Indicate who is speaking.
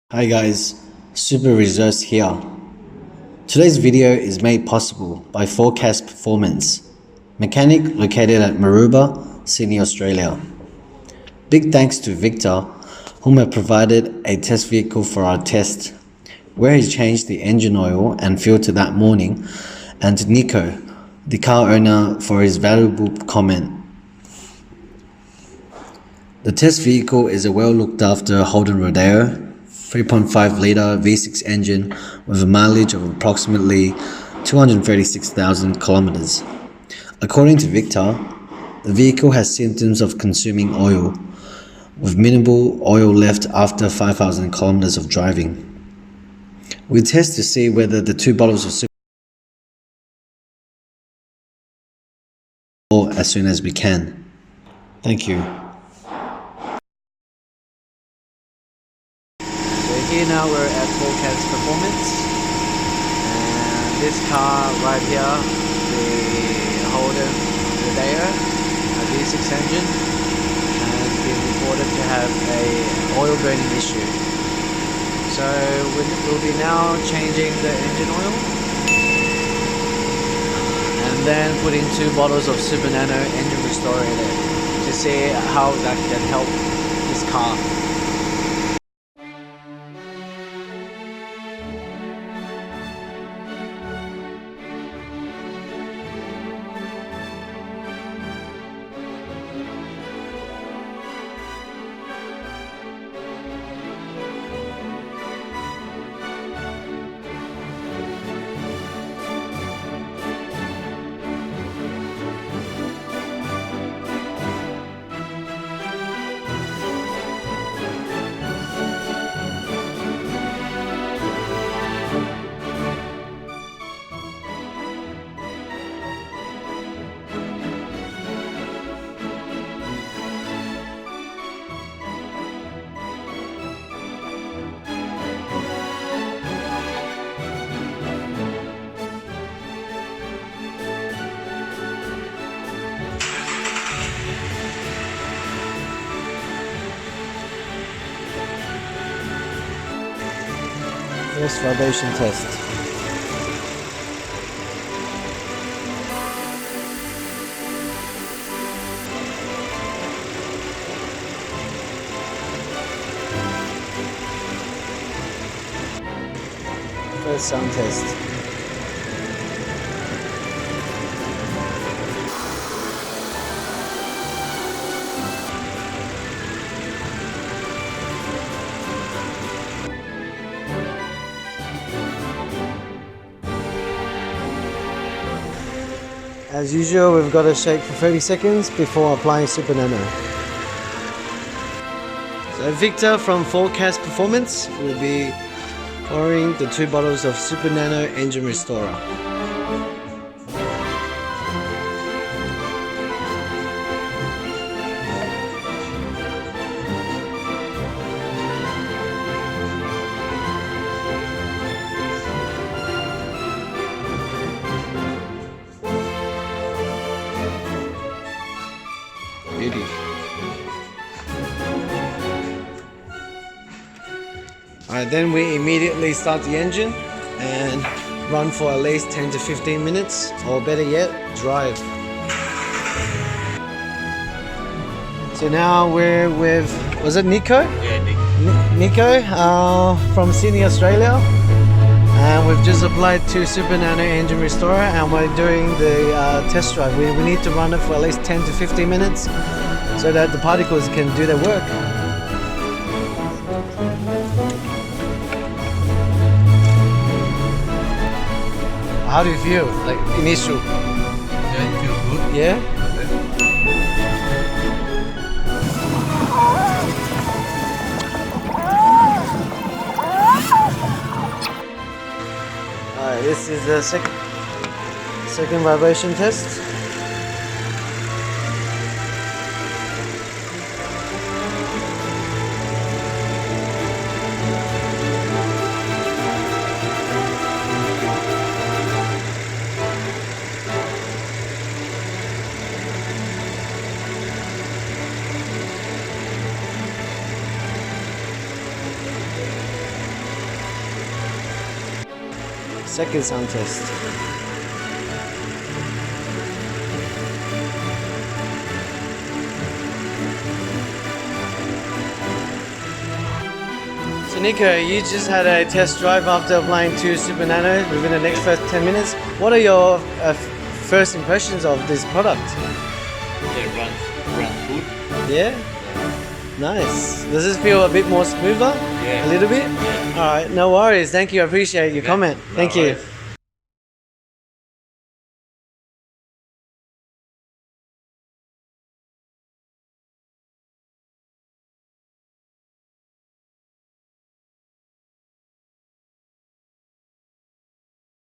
Speaker 1: Hi guys, Super Resource here. Today's video is made possible by Forcaz Performance, mechanic located at Maroubra, Sydney, Australia. Big thanks to Victor, whom had provided a test vehicle for our test, where he changed the engine oil and filter that morning, and to Nico, the car owner, for his valuable comment. The test vehicle is a well looked after Holden Rodeo 3.5 litre V6 engine with a mileage of approximately 236,000 kilometers. According to Victor, the vehicle has symptoms of consuming oil, with minimal oil left after 5,000 kilometers of driving. We test to see whether the 2 bottles of Super Nano as soon as we can. Thank you.
Speaker 2: Here now we're at Forcaz Performance, and this car right here, the Holden Rodeo, a V6 engine, has been reported to have a oil burning issue. So we'll be now changing the engine oil and then putting 2 bottles of Super Nano engine restorer in it to see how that can help this car.
Speaker 1: First vibration test. First sound test. As usual, we've got to shake for 30 seconds before applying Super Nano. So Victor from Forcaz Performance will be pouring the 2 bottles of Super Nano engine restorer. Beauty. Alright, then we immediately start the engine and run for at least 10 to 15 minutes, or better yet, drive. So now we're with, was it Nico?
Speaker 2: Yeah,
Speaker 1: Nico from Sydney, Australia. And we've just applied 2 Super Nano engine restorer and we're doing the test drive. We need to run it for at least 10 to 15 minutes so that the particles can do their work. How do you feel? Like initial?
Speaker 2: Yeah, it feels good.
Speaker 1: Yeah? Alright, this is the second vibration test. Second sound test. So Nico, you just had a test drive after applying 2 Super Nano within the next first 10 minutes. What are your first impressions of this product?
Speaker 3: It runs good.
Speaker 1: Yeah? Nice. Does this feel a bit more smoother?
Speaker 3: Yeah.
Speaker 1: A little bit?
Speaker 3: Yeah.
Speaker 1: Alright, no worries. Thank you. I appreciate your comment.
Speaker 3: No
Speaker 1: Thank you.
Speaker 3: worries.